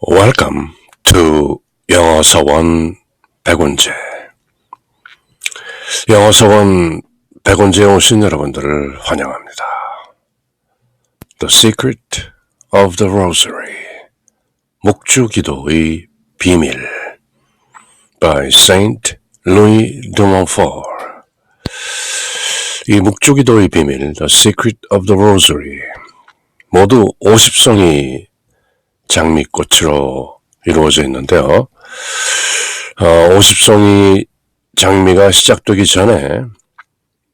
Welcome to 영어서원 백운재. 영어서원 백운재에 오신 여러분들을 환영합니다. The Secret of the Rosary, 묵주기도의 비밀 by Saint Louis de Montfort. 이 묵주기도의 비밀, The Secret of the Rosary, 모두 50송이 장미꽃으로 이루어져 있는데요. 50송이 장미가 시작되기 전에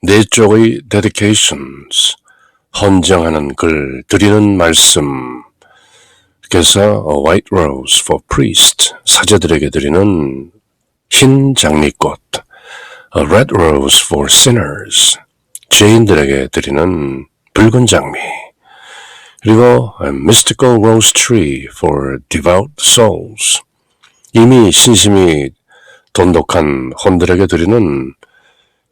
4쪽의 dedications, 헌정하는 글, 드리는 말씀, 그래서 A white rose for priest, 사제들에게 드리는 흰 장미꽃, A red rose for sinners, 죄인들에게 드리는 붉은 장미, 그리고 A mystical rose tree for devout souls, 이미 신심이 돈독한 혼들에게 드리는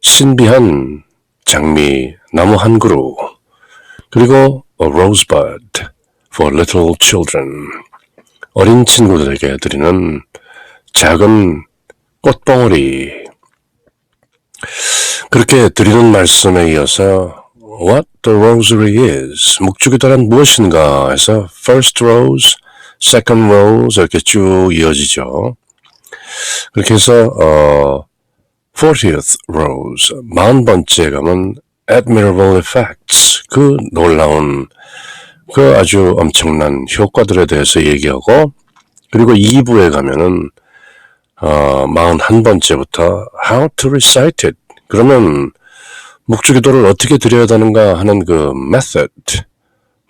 신비한 장미 나무 한 그루, 그리고 A rosebud for little children, 어린 친구들에게 드리는 작은 꽃봉오리. 그렇게 드리는 말씀에 이어서 What the Rosary is, 묵주기도란 무엇인가 해서 First Rose, Second Rose 이렇게 쭉 이어지죠. 그렇게 해서 40th Rose, 40번째 가면 Admirable Effects, 그 놀라운, 그 아주 엄청난 효과들에 대해서 얘기하고, 그리고 2부에 가면은 41번째부터 How to Recite It, 그러면 묵주기도를 어떻게 드려야 되는가 하는 그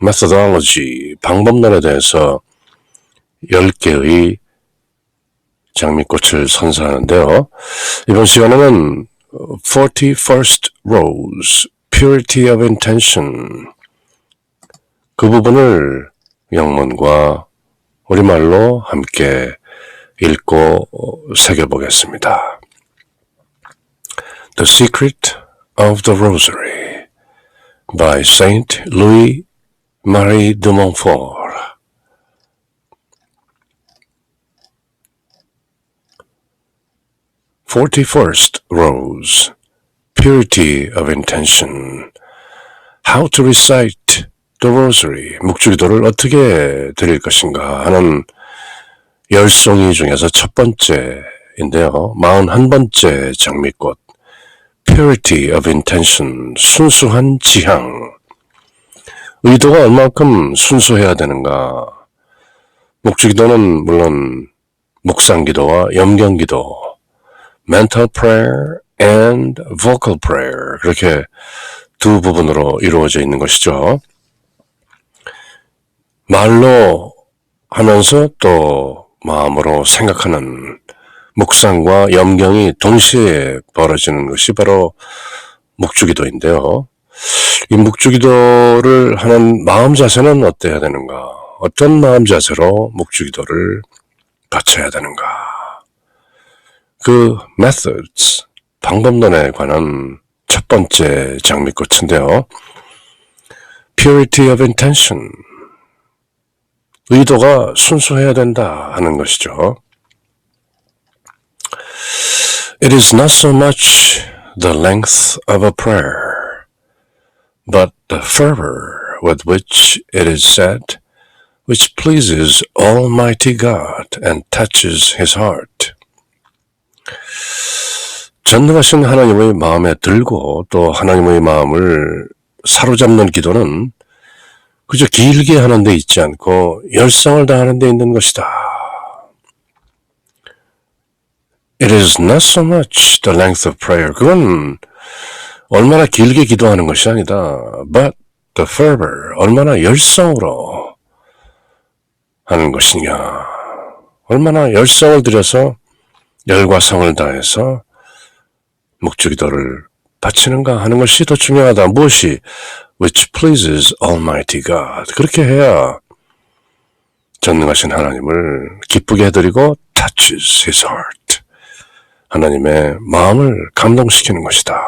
methodology, 방법론에 대해서 10개의 장미꽃을 선사하는데요. 이번 시간에는 41st Rose, Purity of Intention, 그 부분을 영문과 우리말로 함께 읽고 새겨보겠습니다. The Secret of the Rosary by Saint Louis Marie de Montfort. Forty-first Rose, Purity of Intention. How to recite the Rosary. 묵주기도를 어떻게 드릴 것인가 하는 10송이 중에서 첫 번째인데요. 41번째 장미꽃. Purity of Intention, 순수한 지향. 의도가 얼마큼 순수해야 되는가. 묵주기도는 물론 묵상기도와 염경기도, mental prayer and vocal prayer, 그렇게 두 부분으로 이루어져 있는 것이죠. 말로 하면서 또 마음으로 생각하는 묵상과 염경이 동시에 벌어지는 것이 바로 묵주기도인데요. 이 묵주기도를 하는 마음 자세는 어때야 되는가? 어떤 마음 자세로 묵주기도를 바쳐야 되는가? 그 methods, 방법론에 관한 첫 번째 장미꽃인데요. Purity of intention, 의도가 순수해야 된다 하는 것이죠. It is not so much the length of a prayer, but the fervor with which it is said, which pleases Almighty God and touches His heart. 전능하신 하나님의 마음에 들고 또 하나님의 마음을 사로잡는 기도는 그저 길게 하는 데 있지 않고 열성을 다하는 데 있는 것이다. It is not so much the length of prayer. 그건 얼마나 길게 기도하는 것이 아니다. But the fervor, 얼마나 열성으로 하는 것이냐. 얼마나 열성을 들여서 열과 성을 다해서 묵주기도를 바치는가 하는 것이 더 중요하다. 무엇이? Which pleases Almighty God. 그렇게 해야 전능하신 하나님을 기쁘게 해드리고 touches His heart. 하나님의 마음을 감동시키는 것이다.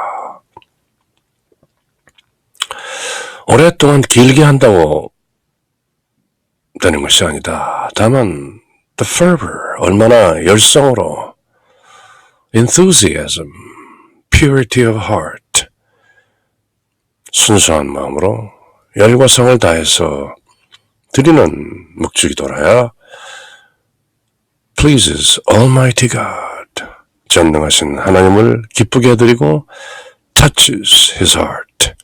오랫동안 길게 한다고 되는 것이 아니다. 다만 the fervor, 얼마나 열성으로, enthusiasm, purity of heart, 순수한 마음으로 열과 성을 다해서 드리는 묵주기도라야 pleases Almighty God, 전능하신 하나님을 기쁘게 해드리고 touches His heart,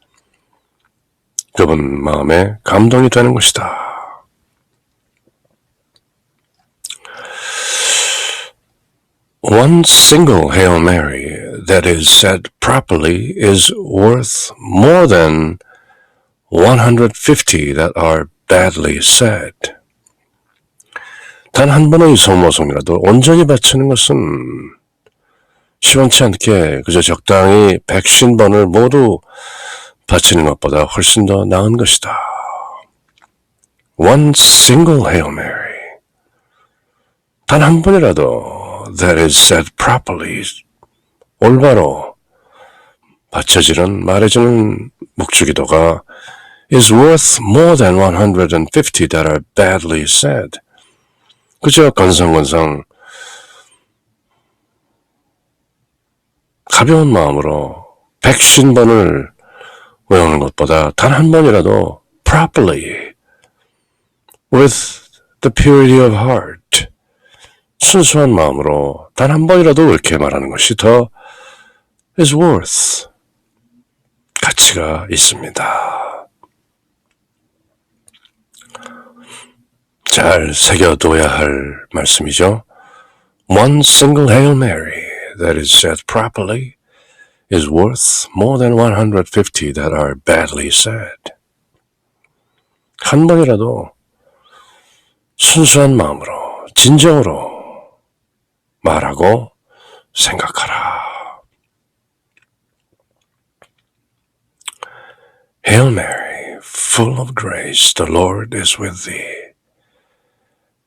그분 마음에 감동이 되는 것이다. One single Hail Mary that is said properly is worth more than 150 that are badly said. 단 한 번의 성모성이라도 온전히 바치는 것은 시원치 않게 그저 적당히 150번을 모두 바치는 것보다 훨씬 더 나은 것이다. One single Hail Mary. 단 한 번이라도 that is said properly, 올바로 바쳐지는 말해지는 묵주기도가 is worth more than 150 that are badly said. 그저 건성건성 가벼운 마음으로 150번을 외우는 것보다 단 한 번이라도 properly, with the purity of heart, 순수한 마음으로 단 한 번이라도 이렇게 말하는 것이 더 is worth, 가치가 있습니다. 잘 새겨둬야 할 말씀이죠. One single Hail Mary that is said properly is worth more than 150 that are badly said. 한 번이라도 순수한 마음으로, 진정으로 말하고 생각하라. Hail Mary, full of grace, the Lord is with thee.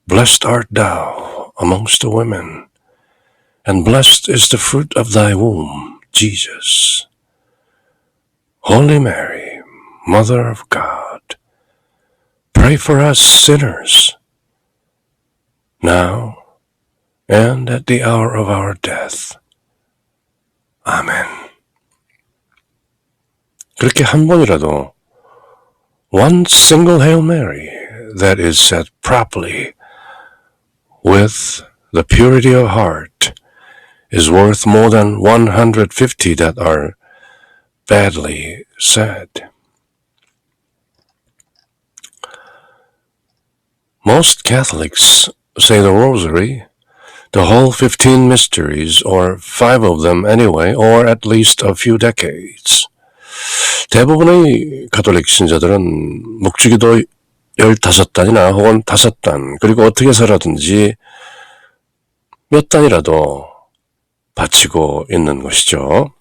Blessed art thou amongst the women, and blessed is the fruit of thy womb, Jesus. Holy Mary, Mother of God, pray for us sinners, now and at the hour of our death. 아멘. 그렇게 한 번이라도 one single Hail Mary that is said properly with the purity of heart is worth more than 150 that are badly said. Most Catholics say the Rosary, the whole 15 mysteries, or 5 of them anyway, or at least a few decades. 대부분의 가톨릭 신자들은 묵주기도 15단이나 혹은 5단, 그리고 어떻게 해서라든지 몇 단이라도 바치고 있는 것이죠.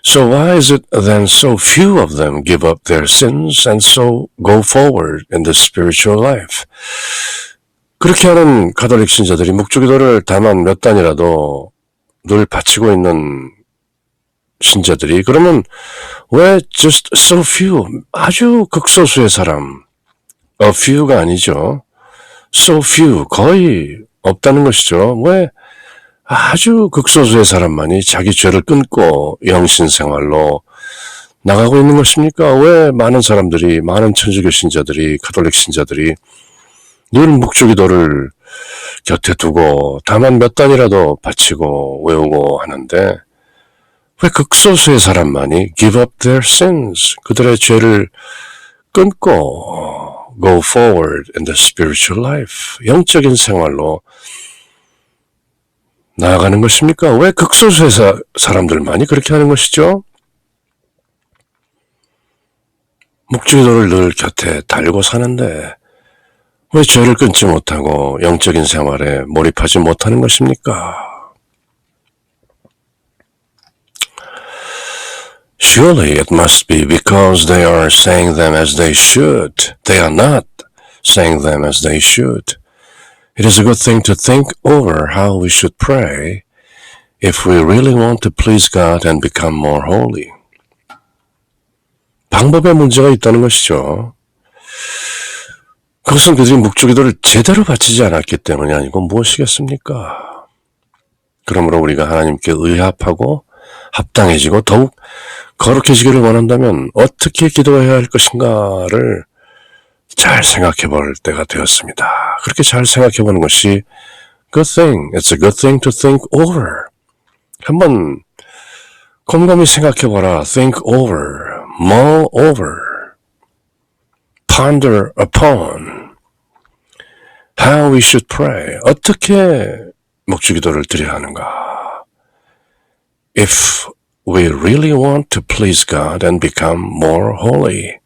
So why is it then so few of them give up their sins and so go forward in the spiritual life? 그렇게 하는 가톨릭 신자들이 묵주기도를 다만 몇 단이라도 늘 바치고 있는 신자들이 그러면 왜 just so few, 아주 극소수의 사람, a few가 아니죠. so few, 거의 없다는 것이죠. 왜 아주 극소수의 사람만이 자기 죄를 끊고 영신생활로 나가고 있는 것입니까? 왜 많은 사람들이, 많은 천주교 신자들이, 가톨릭 신자들이 늘 묵주기도를 곁에 두고 다만 몇 단이라도 바치고 외우고 하는데 왜 극소수의 사람만이 give up their sins, 그들의 죄를 끊고 go forward in the spiritual life, 영적인 생활로 나아가는 것입니까? 왜 극소수의 사람들만이 그렇게 하는 것이죠? 묵주기도를 늘 곁에 달고 사는데 왜 죄를 끊지 못하고 영적인 생활에 몰입하지 못하는 것입니까? Surely it must be because they are saying them as they should. They are not saying them as they should. It is a good thing to think over how we should pray if we really want to please God and become more holy. 방법에 문제가 있다는 것이죠. 그것은 그들이 묵주기도를 제대로 바치지 않았기 때문이 아니고 무엇이겠습니까? 그러므로 우리가 하나님께 의합하고 합당해지고 더욱 거룩해지기를 원한다면 어떻게 기도해야 할 것인가를 잘 생각해 볼 때가 되었습니다. 그렇게 잘 생각해 보는 것이 good thing. It's a good thing to think over. 한번 곰곰이 생각해 보라. Think over, mull over, ponder upon how we should pray. 어떻게 묵주기도를 드려야 하는가? If we really want to please God and become more holy.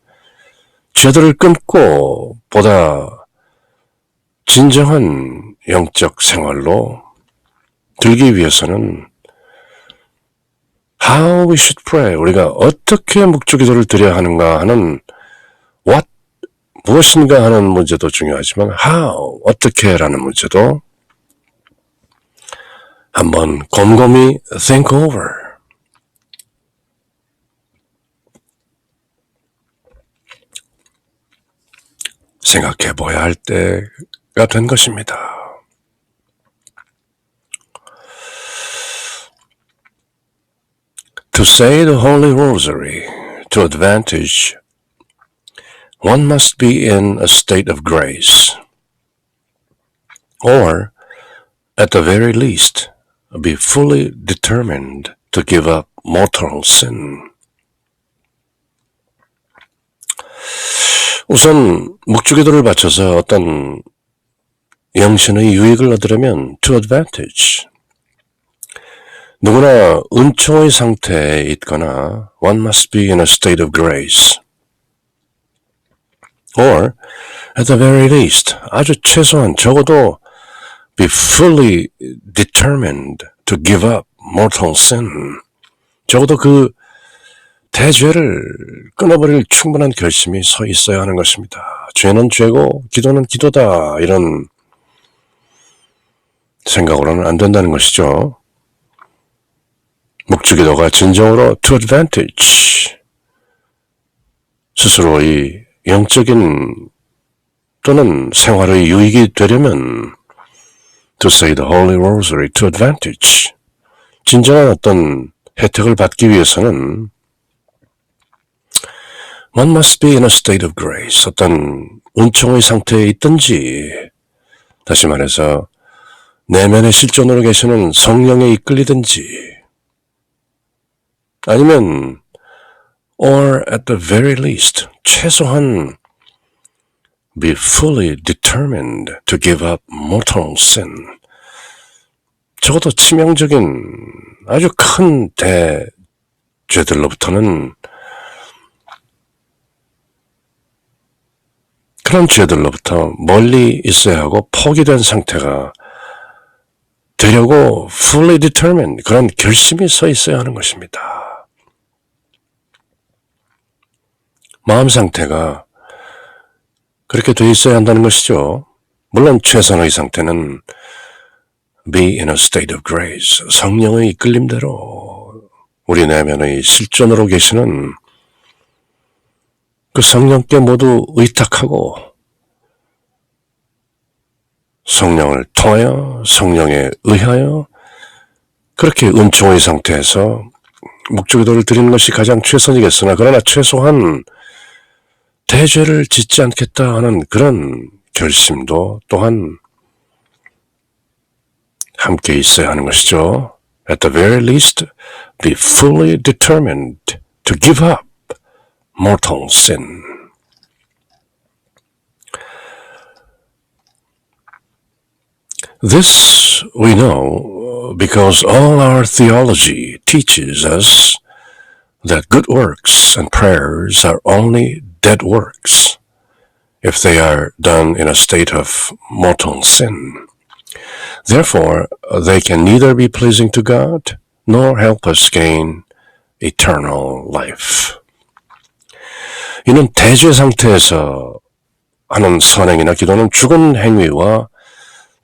죄들을 끊고 보다 진정한 영적 생활로 들기 위해서는 how we should pray, 우리가 어떻게 묵주기도를 드려야 하는가 하는 what, 무엇인가 하는 문제도 중요하지만 how, 어떻게라는 문제도 한번 곰곰이 think over. 생각해 봐야 할 때가 된 것입니다. To say the Holy Rosary to advantage, one must be in a state of grace, or, at the very least, be fully determined to give up mortal sin. 우선 묵주기도를 바쳐서 어떤 영신의 유익을 얻으려면 to advantage, 누구나 은총의 상태에 있거나 one must be in a state of grace, or at the very least, 아주 최소한 적어도 be fully determined to give up mortal sin, 적어도 그 대죄를 끊어버릴 충분한 결심이 서 있어야 하는 것입니다. 죄는 죄고 기도는 기도다, 이런 생각으로는 안 된다는 것이죠. 묵주기도가 진정으로 to advantage, 스스로의 영적인 또는 생활의 유익이 되려면 to say the Holy Rosary to advantage, 진정한 어떤 혜택을 받기 위해서는 one must be in a state of grace, 어떤 은총의 상태에 있든지, 다시 말해서 내면의 실존으로 계시는 성령에 이끌리든지, 아니면 or at the very least, 최소한 be fully determined to give up mortal sin, 적어도 치명적인 아주 큰 대죄들로부터는, 그런 죄들로부터 멀리 있어야 하고 포기된 상태가 되려고 fully determined, 그런 결심이 서 있어야 하는 것입니다. 마음 상태가 그렇게 돼 있어야 한다는 것이죠. 물론 최선의 상태는 be in a state of grace, 성령의 이끌림대로 우리 내면의 실존으로 계시는 그 성령께 모두 의탁하고 성령을 통하여 성령에 의하여 그렇게 은총의 상태에서 묵주기도를 드리는 것이 가장 최선이겠으나, 그러나 최소한 대죄를 짓지 않겠다 하는 그런 결심도 또한 함께 있어야 하는 것이죠. At the very least, be fully determined to give up mortal sin. This we know because all our theology teaches us that good works and prayers are only dead works if they are done in a state of mortal sin. Therefore, they can neither be pleasing to God nor help us gain eternal life. 이는 대죄 상태에서 하는 선행이나 기도는 죽은 행위와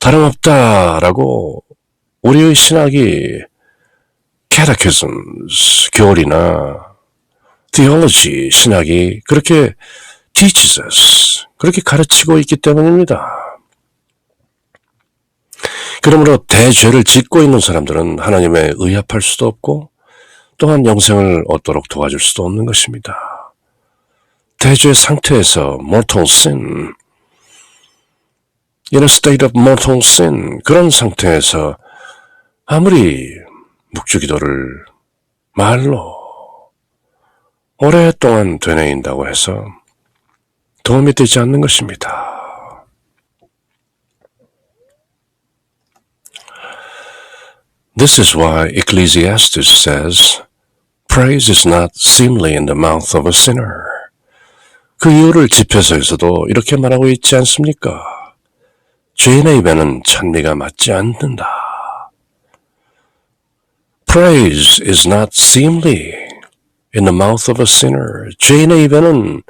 다름없다라고 우리의 신학이 catechisms, 교리나 theology, 신학이 그렇게 teaches us, 그렇게 가르치고 있기 때문입니다. 그러므로 대죄를 짓고 있는 사람들은 하나님에 의합할 수도 없고 또한 영생을 얻도록 도와줄 수도 없는 것입니다. 대죄 상태에서 mortal sin, in a state of mortal sin, 그런 상태에서 아무리 묵주기도를 말로 오랫동안 되뇌인다고 해서 도움이 되지 않는 것입니다. This is why Ecclesiastes says, Praise is not seemly in the mouth of a sinner. 그 이유를 집회서에서도 이렇게 말하고 있지 않습니까? 죄인의 입에는 찬미가 맞지 않는다. Praise is not seemly in the mouth of a sinner. 죄인의 입에는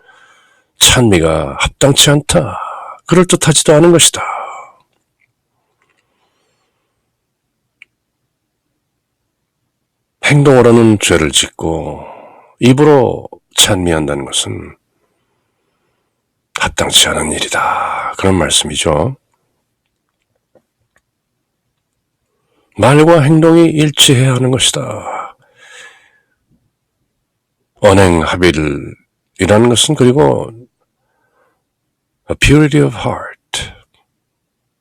찬미가 합당치 않다. 그럴듯하지도 않은 것이다. 행동으로는 죄를 짓고 입으로 찬미한다는 것은 합당치 않은 일이다. 그런 말씀이죠. 말과 행동이 일치해야 하는 것이다. 언행합일이라는 것은 그리고 a purity of heart,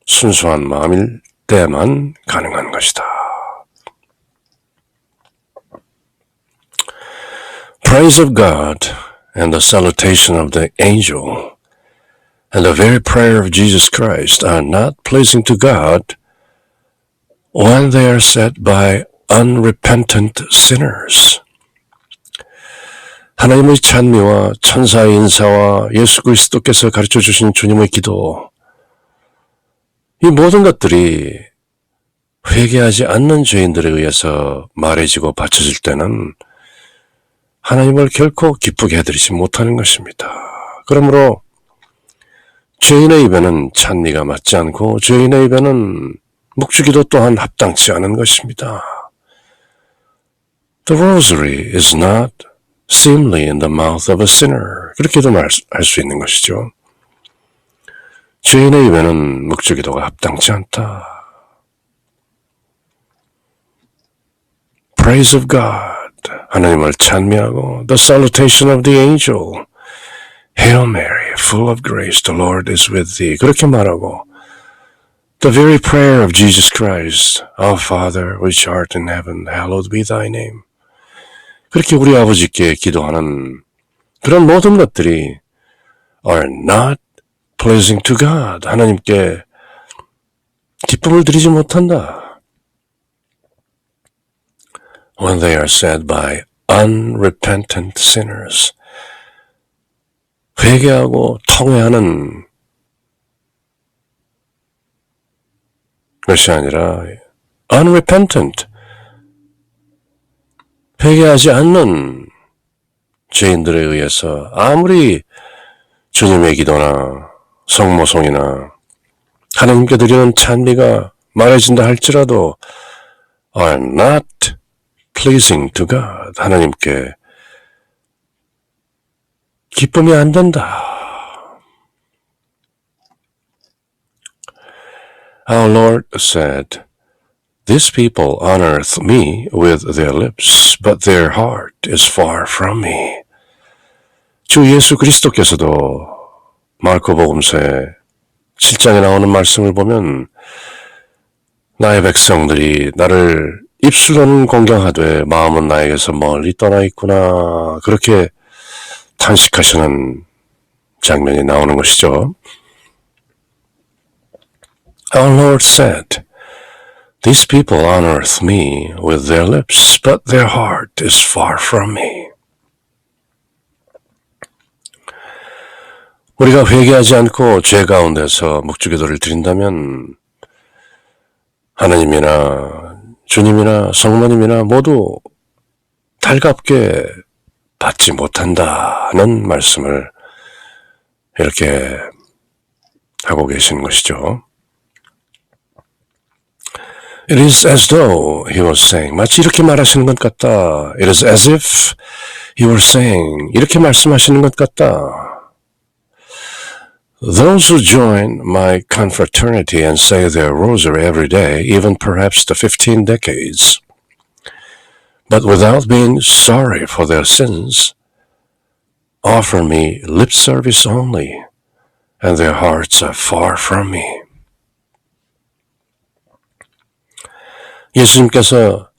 순수한 마음일 때만 가능한 것이다. Praise of God and the salutation of the angel and the very prayer of Jesus Christ are not pleasing to God when they are said by unrepentant sinners. 하나님의 찬미와 천사의 인사와 예수 그리스도께서 가르쳐 주신 주님의 기도, 이 모든 것들이 회개하지 않는 죄인들에 의해서 말해지고 바쳐질 때는 하나님을 결코 기쁘게 해드리지 못하는 것입니다. 그러므로 죄인의 입에는 찬미가 맞지 않고 죄인의 입에는 묵주기도 또한 합당치 않은 것입니다. The rosary is not seemly in the mouth of a sinner. 그렇게도 할 수 있는 것이죠. 죄인의 입에는 묵주기도가 합당치 않다. Praise of God. 하나님을 찬미하고 the salutation of the angel. Hail Mary, full of grace, the Lord is with thee. 그렇게 말하고 the very prayer of Jesus Christ, Our Father, which art in heaven, hallowed be thy name. 그렇게 우리 아버지께 기도하는 그런 모든 것들이 are not pleasing to God. 하나님께 기쁨을 드리지 못한다. When they are said by unrepentant sinners. 회개하고 통회하는 것이 아니라 unrepentant, 회개하지 않는 죄인들에 의해서 아무리 주님의 기도나 성모송이나 하나님께 드리는 찬미가 말해진다 할지라도 are not pleasing to God. 하나님께 기쁨이 안 된다. Our Lord said, These people honor me with their lips, but their heart is far from me. 주 예수 그리스도께서도 마르코복음서의 7장에 나오는 말씀을 보면 나의 백성들이 나를 입술로는 공경하되 마음은 나에게서 멀리 떠나 있구나. 그렇게 탄식하시는 장면이 나오는 것이죠. Our Lord said, These people honor me with their lips, but their heart is far from me. 우리가 회개하지 않고 죄 가운데서 묵주기도를 드린다면 하나님이나 주님이나 성모님이나 모두 달갑게 받지 못한다는 말씀을 이렇게 하고 계신 것이죠. It is as though he was saying, 마치 이렇게 말하시는 것 같다. It is as if he were saying, 이렇게 말씀하시는 것 같다. Those who join my confraternity and say their rosary every day, even perhaps the 15 decades, but without being sorry for their sins, offer me lip service only, and their hearts are far from me. 예수님께서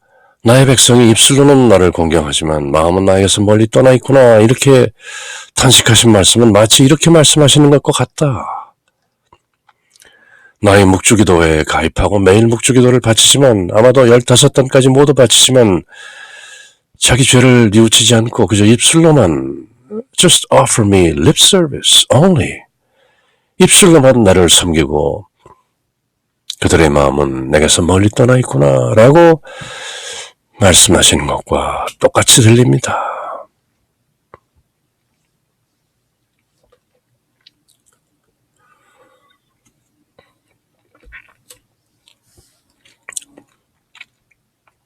나의 백성이 입술로는 나를 공경하지만 마음은 나에게서 멀리 떠나 있구나, 이렇게 탄식하신 말씀은 마치 이렇게 말씀하시는 것과 같다. 나의 묵주기도회에 가입하고 매일 묵주기도를 바치지만, 아마도 15단까지 모두 바치지만 자기 죄를 뉘우치지 않고 그저 입술로만 just offer me lip service only, 입술로만 나를 섬기고 그들의 마음은 내게서 멀리 떠나 있구나 라고 말씀하시는 것과 똑같이 들립니다.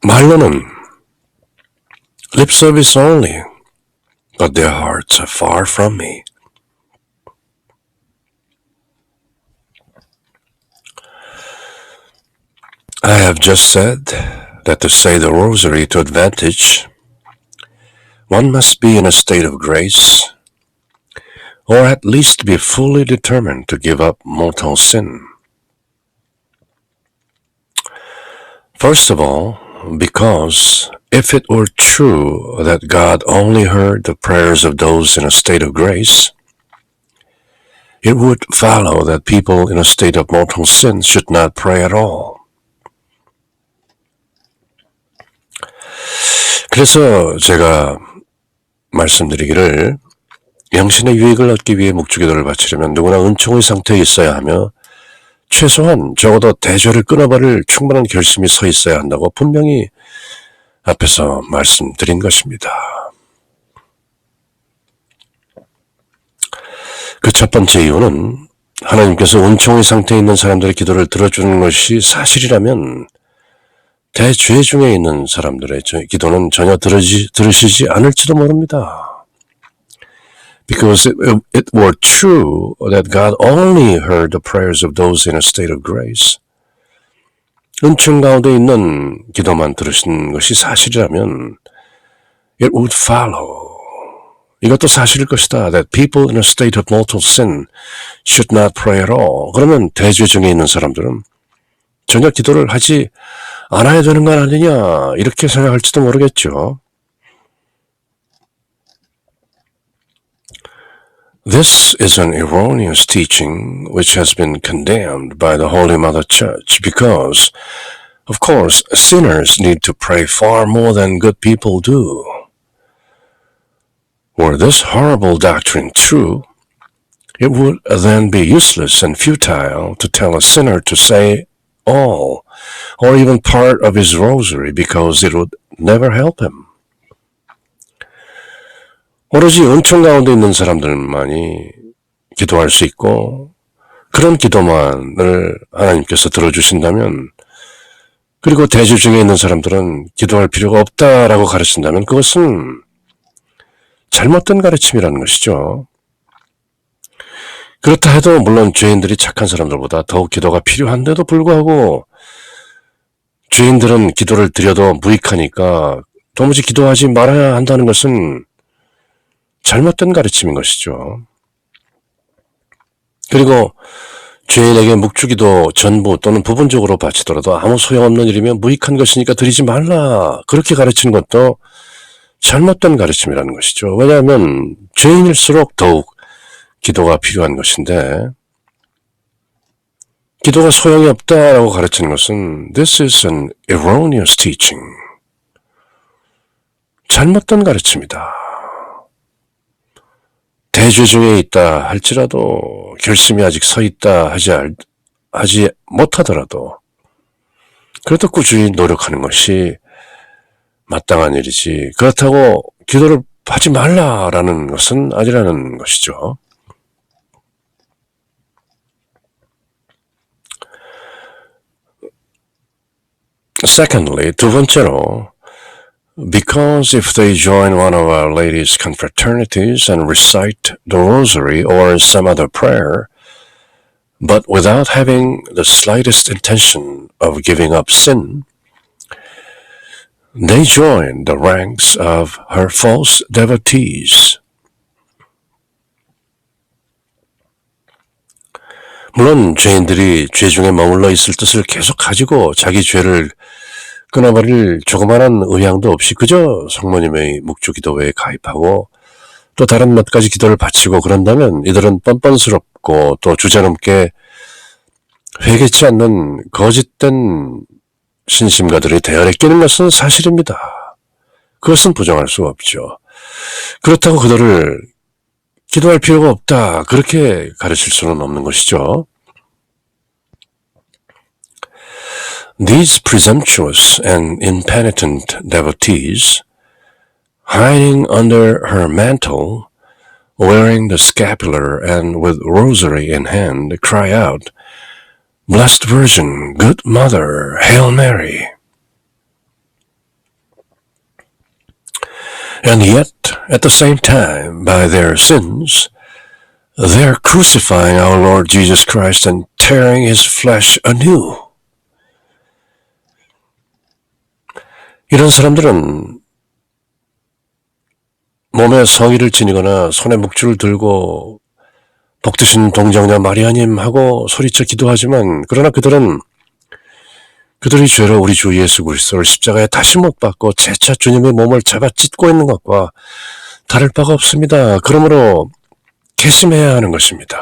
말로는 lip service only, but their hearts are far from me. I have just said that to say the rosary to advantage, one must be in a state of grace, or at least be fully determined to give up mortal sin. First of all, because if it were true that God only heard the prayers of those in a state of grace, it would follow that people in a state of mortal sin should not pray at all. 그래서 제가 말씀드리기를, 영신의 유익을 얻기 위해 묵주기도를 바치려면 누구나 은총의 상태에 있어야 하며 최소한 적어도 대죄를 끊어버릴 충분한 결심이 서 있어야 한다고 분명히 앞에서 말씀드린 것입니다. 그 첫 번째 이유는 하나님께서 은총의 상태에 있는 사람들의 기도를 들어주는 것이 사실이라면 대죄 중에 있는 사람들의 기도는 전혀 들으시지 않을지도 모릅니다. Because it were true that God only heard the prayers of those in a state of grace, 은총 가운데 있는 기도만 들으신 것이 사실이라면 it would follow, 이것도 사실일 것이다, that people in a state of mortal sin should not pray at all. 그러면 대죄 중에 있는 사람들은 전혀 기도를 하지 않아야 되는 건 아니냐, 이렇게 생각할지도 모르겠죠. This is an erroneous teaching which has been condemned by the Holy Mother Church because, of course, sinners need to pray far more than good people do. Were this horrible doctrine true, it would then be useless and futile to tell a sinner to say all or even part of his rosary because it would never help him. 오로지 은총 가운데 있는 사람들만이 기도할 수 있고 그런 기도만을 하나님께서 들어주신다면, 그리고 대죄 중에 있는 사람들은 기도할 필요가 없다라고 가르친다면 그것은 잘못된 가르침이라는 것이죠. 그렇다 해도 물론 죄인들이 착한 사람들보다 더욱 기도가 필요한데도 불구하고 죄인들은 기도를 드려도 무익하니까 도무지 기도하지 말아야 한다는 것은 잘못된 가르침인 것이죠. 그리고 죄인에게 묵주기도 전부 또는 부분적으로 바치더라도 아무 소용없는 일이면 무익한 것이니까 드리지 말라, 그렇게 가르치는 것도 잘못된 가르침이라는 것이죠. 왜냐하면 죄인일수록 더욱 기도가 필요한 것인데, 기도가 소용이 없다라고 가르치는 것은 This is an erroneous teaching, 잘못된 가르침이다. 대죄 중에 있다 할지라도, 결심이 아직 서 있다 하지 못하더라도 그래도 꾸준히 노력하는 것이 마땅한 일이지, 그렇다고 기도를 하지 말라라는 것은 아니라는 것이죠. Secondly, 두 번째로, because if they join one of Our Lady's confraternities and recite the Rosary or some other prayer, But without having the slightest intention of giving up sin, they joined the ranks of her false devotees. 물론 죄인들이 죄 중에 머물러 있을 뜻을 계속 가지고 자기 죄를 끊어버릴 조그마한 의향도 없이 그저 성모님의 묵주기도회에 가입하고 또 다른 몇 가지 기도를 바치고 그런다면 이들은 뻔뻔스럽고 또 주제넘게 회개치 않는 거짓된 신심가들이 대열에 끼는 것은 사실입니다. 그것은 부정할 수가 없죠. 그렇다고 그들을 기도할 필요가 없다 그렇게 가르칠 수는 없는 것이죠. These presumptuous and impenitent devotees, hiding under her mantle, wearing the scapular and with rosary in hand, cry out, Blessed Virgin, Good Mother, Hail Mary. And yet, at the same time, by their sins, they're crucifying our Lord Jesus Christ and tearing his flesh anew. 이런 사람들은 몸에 성의를 지니거나 손에 묵주를 들고 복드신 동정녀 마리아님 하고 소리쳐 기도하지만 그러나 그들은 그들의 죄로 우리 주 예수 그리스도를 십자가에 다시 못 박고 재차 주님의 몸을 잡아 찢고 있는 것과 다를 바가 없습니다. 그러므로 개심해야 하는 것입니다.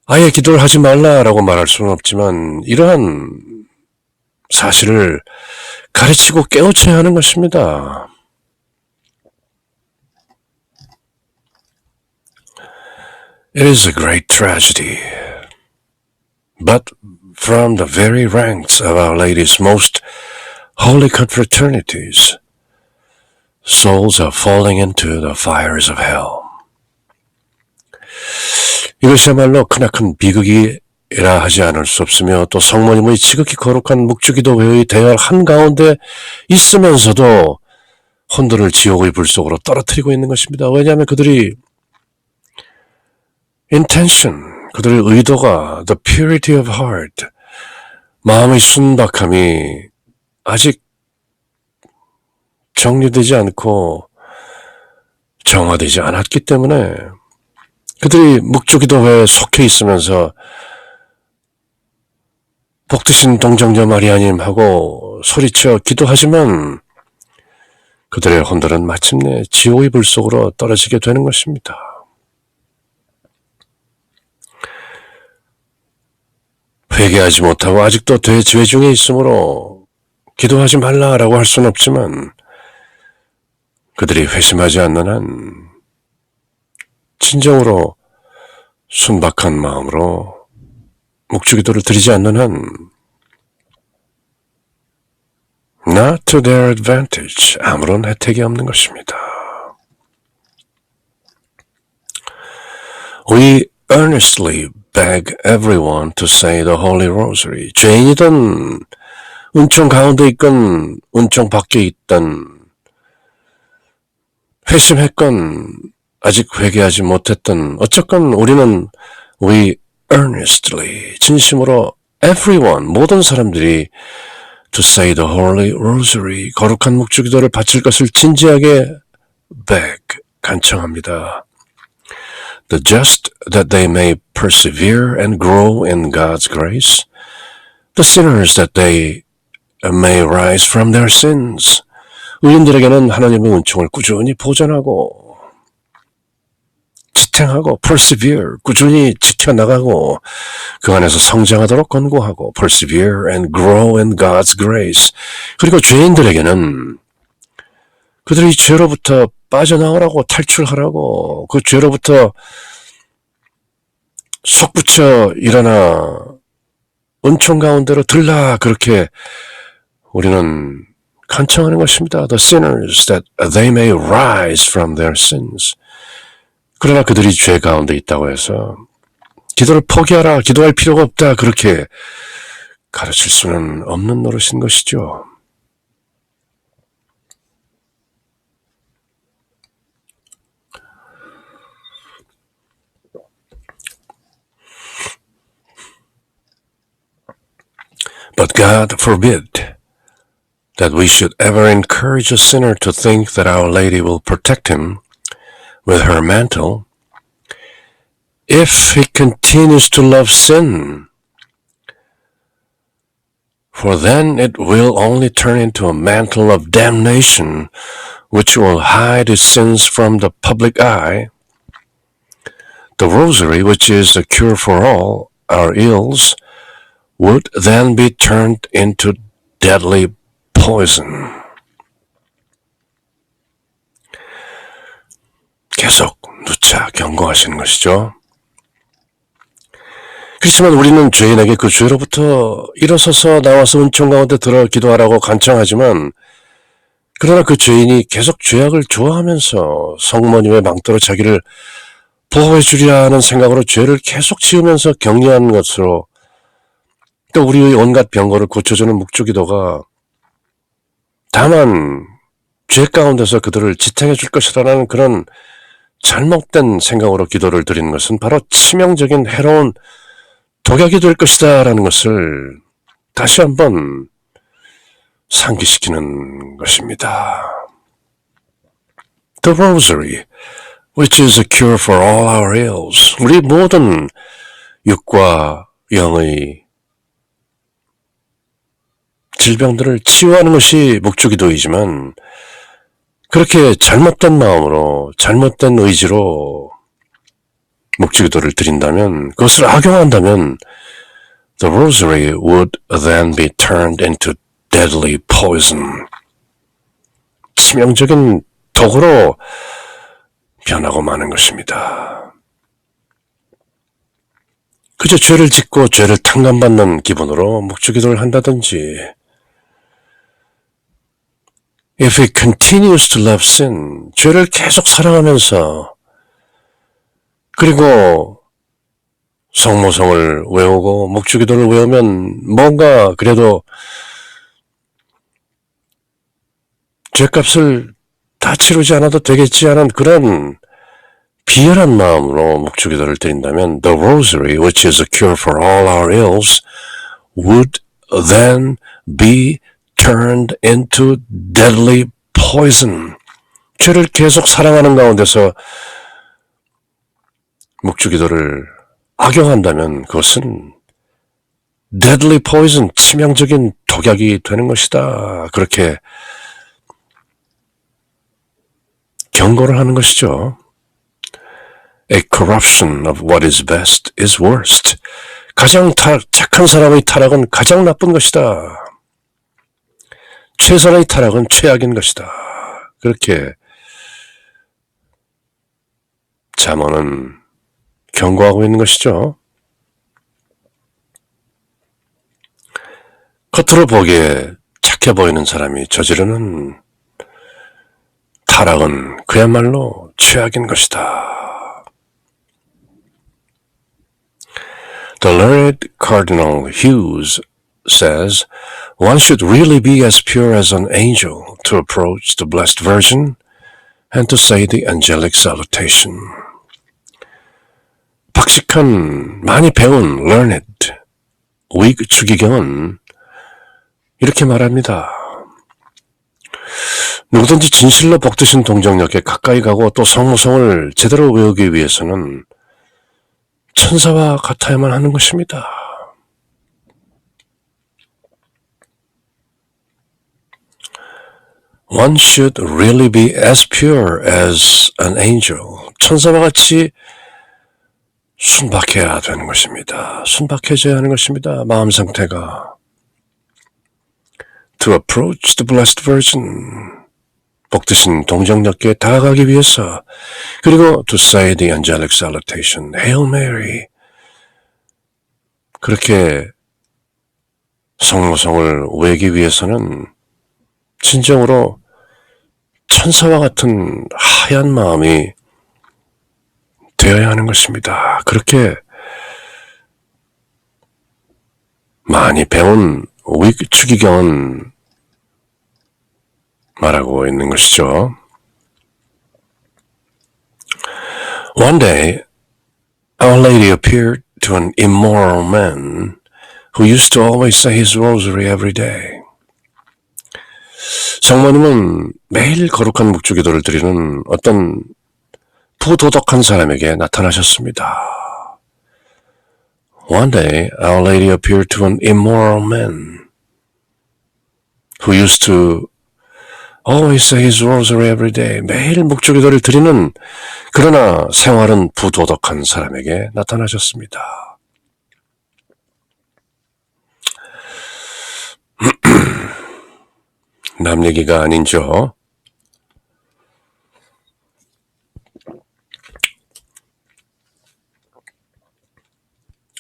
아예 기도를 하지 말라라고 말할 수는 없지만 이러한 사실을 가르치고 깨우쳐야 하는 것입니다. It is a great tragedy, but from the very ranks of Our Lady's most holy confraternities, souls are falling into the fires of hell. 이것이야말로 크나큰 비극이라 하지 않을 수 없으며 또 성모님의 지극히 거룩한 묵주기도회의 대열 한가운데 있으면서도 혼돈을 지옥의 불속으로 떨어뜨리고 있는 것입니다. 왜냐하면 그들이 intention, 그들의 의도가 the purity of heart, 마음의 순박함이 아직 정리되지 않고 정화되지 않았기 때문에 그들이 묵주기도회에 속해 있으면서 복드신 동정녀 마리아님하고 소리쳐 기도하지만 그들의 혼돈은 마침내 지옥의 불속으로 떨어지게 되는 것입니다. 회개하지 못하고 아직도 대죄 중에 있으므로 기도하지 말라라고 할 수는 없지만 그들이 회심하지 않는 한 진정으로 순박한 마음으로 묵주기도를 드리지 않는 한 not to their advantage, 아무런 혜택이 없는 것입니다. We earnestly beg everyone to say the Holy Rosary. 죄인이든 은총 가운데 있건 은총 밖에 있던 회심했건 아직 회개하지 못했던 어쨌건 우리는 we earnestly 진심으로 everyone 모든 사람들이 to say the Holy Rosary 거룩한 묵주기도를 바칠 것을 진지하게 beg 간청합니다. The just that they may persevere and grow in God's grace, the sinners that they may rise from their sins. 의인들에게는 하나님의 은총을 꾸준히 보존하고 지탱하고 persevere, 꾸준히 지켜나가고 그 안에서 성장하도록 권고하고 persevere and grow in God's grace. 그리고 죄인들에게는 그들이 죄로부터 빠져나오라고 탈출하라고 그 죄로부터 솟구쳐 일어나 은총 가운데로 들라 그렇게 우리는 간청하는 것입니다. The sinners that they may rise from their sins. 그러나 그들이 죄 가운데 있다고 해서 기도를 포기하라, 기도할 필요가 없다 그렇게 가르칠 수는 없는 노릇인 것이죠. But God forbid that we should ever encourage a sinner to think that Our Lady will protect him with her mantle. If he continues to love sin, for then it will only turn into a mantle of damnation, which will hide his sins from the public eye. The rosary, which is the cure for all our ills, would then be turned into deadly poison. 계속 누차 경고하시는 것이죠. 그렇지만 우리는 죄인에게 그 죄로부터 일어서서 나와서 은총 가운데 들어 기도하라고 간청하지만 그러나 그 죄인이 계속 죄악을 좋아하면서 성모님의 망토로 자기를 보호해 주리라 하는 생각으로 죄를 계속 지으면서 격려하는 것으로 또 우리의 온갖 병거를 고쳐주는 묵주기도가 다만 죄 가운데서 그들을 지탱해 줄 것이라는 그런 잘못된 생각으로 기도를 드리는 것은 바로 치명적인 해로운 독약이 될 것이다 라는 것을 다시 한번 상기시키는 것입니다. The Rosary, which is a cure for all our ills. 우리 모든 육과 영의 질병들을 치유하는 것이 묵주기도이지만 그렇게 잘못된 마음으로 잘못된 의지로 묵주기도를 드린다면 그것을 악용한다면 the rosary would then be turned into deadly poison. 치명적인 독으로 변하고 마는 것입니다. 그저 죄를 짓고 죄를 탕감받는 기분으로 묵주기도를 한다든지 If he continues to love sin, 죄를 계속 사랑하면서 그리고 성모성을 외우고 묵주기도를 외우면 뭔가 그래도 죄값을 다 치르지 않아도 되겠지 하는 그런 비열한 마음으로 묵주기도를 드린다면 The Rosary, which is a cure for all our ills, would then be turned into deadly poison. 죄를 계속 사랑하는 가운데서 묵주기도를 악용한다면 그것은 deadly poison, 치명적인 독약이 되는 것이다. 그렇게 경고를 하는 것이죠. A corruption of what is best is worst. 가장 착한 사람의 타락은 가장 나쁜 것이다. 최선의 타락은 최악인 것이다. 그렇게 잠언은 경고하고 있는 것이죠. 겉으로 보기에 착해 보이는 사람이 저지르는 타락은 그야말로 최악인 것이다. The learned Cardinal Hughes says, one should really be as pure as an angel to approach the Blessed Virgin and to say the angelic salutation. 박식한, 많이 배운 learned 우익 추기경은 이렇게 말합니다. 누구든지 진실로 복드신 동정역에 가까이 가고 또 성모성을 제대로 외우기 위해서는 천사와 같아야만 하는 것입니다. One should really be as pure as an angel. 천사와 같이 순박해야 되는 것입니다. 순박해져야 하는 것입니다. 마음 상태가. To approach the Blessed Virgin. 복드신 동정역에 다가가기 위해서. 그리고 to say the angelic salutation. Hail Mary. 그렇게 성모성을 외기 위해서는 진정으로 천사와 같은 하얀 마음이 되어야 하는 것입니다. 그렇게 많이 배운 추기경은 말하고 있는 것이죠. One day, Our Lady appeared to an immoral man who used to always say his rosary every day. 성모님은 매일 거룩한 묵주기도를 드리는 어떤 부도덕한 사람에게 나타나셨습니다. One day, Our Lady appeared to an immoral man who used to always say his rosary every day. 매일 묵주기도를 드리는 그러나 생활은 부도덕한 사람에게 나타나셨습니다. 남 얘기가 아닌죠.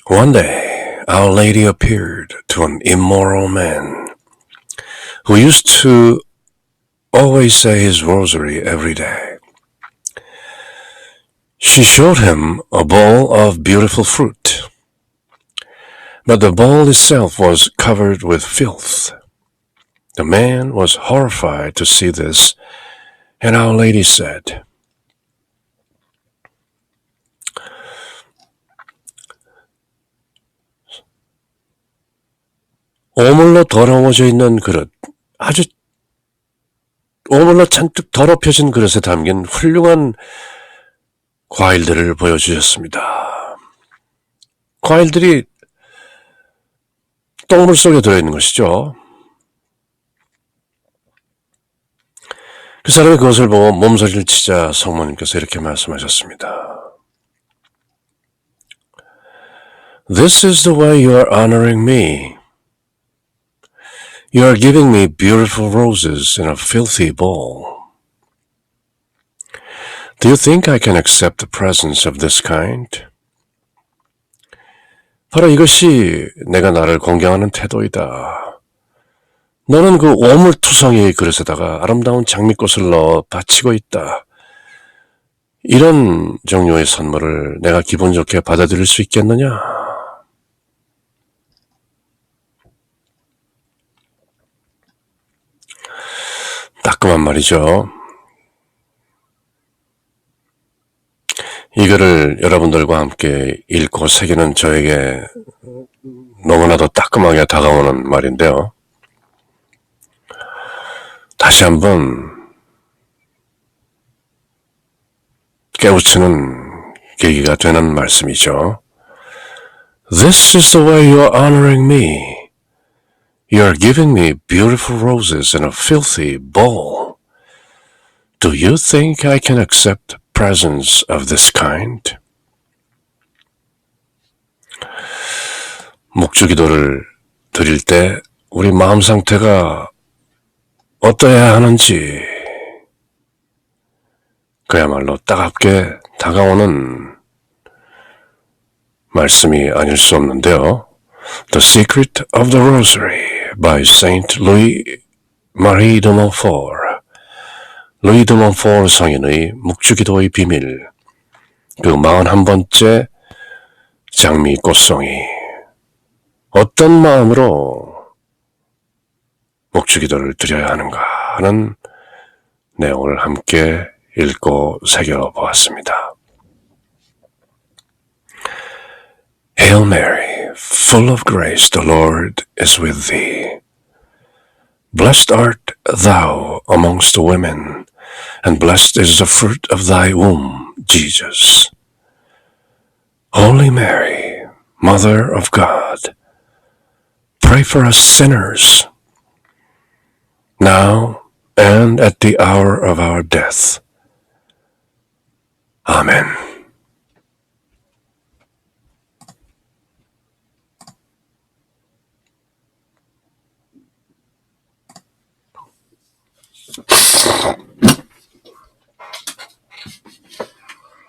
One day, Our Lady appeared to an immoral man who used to always say his rosary every day. She showed him a bowl of beautiful fruit, but the bowl itself was covered with filth. The man was horrified to see this, and Our Lady said, 오물로 더러워져 있는 그릇, 아주 오물로 잔뜩 더럽혀진 그릇에 담긴 훌륭한 과일들을 보여주셨습니다. 과일들이 똥물 속에 들어있는 것이죠. 그 사람이 그것을 보고 몸서리를 치자 성모님께서 이렇게 말씀하셨습니다. This is the way you are honoring me. You are giving me beautiful roses in a filthy bowl. Do you think I can accept the presents of this kind? 바로 이것이 내가 나를 공경하는 태도이다. 너는 그 오물투성이의 그릇에다가 아름다운 장미꽃을 넣어 바치고 있다. 이런 종류의 선물을 내가 기분 좋게 받아들일 수 있겠느냐? 따끔한 말이죠. 이 글을 여러분들과 함께 읽고 새기는 저에게 너무나도 따끔하게 다가오는 말인데요. 다시 한번 깨우치는 계기가 되는 말씀이죠. This is the way you are honoring me. You are giving me beautiful roses in a filthy bowl. Do you think I can accept presents of this kind? 묵주기도를 드릴 때 우리 마음 상태가 어떠해야 하는지 그야말로 따갑게 다가오는 말씀이 아닐 수 없는데요. The Secret of the Rosary by Saint Louis Marie de Montfort. 루이 드 몬포르 성인의 묵주기도의 비밀, 그 41번째 장미 꽃송이. 어떤 마음으로 묵주기도를 드려야 하는가 하는 내용을 함께 읽고 새겨보았습니다. Hail Mary, full of grace, the Lord is with thee. Blessed art thou amongst women, and blessed is the fruit of thy womb, Jesus. Holy Mary, Mother of God, pray for us sinners, now and at the hour of our death. Amen.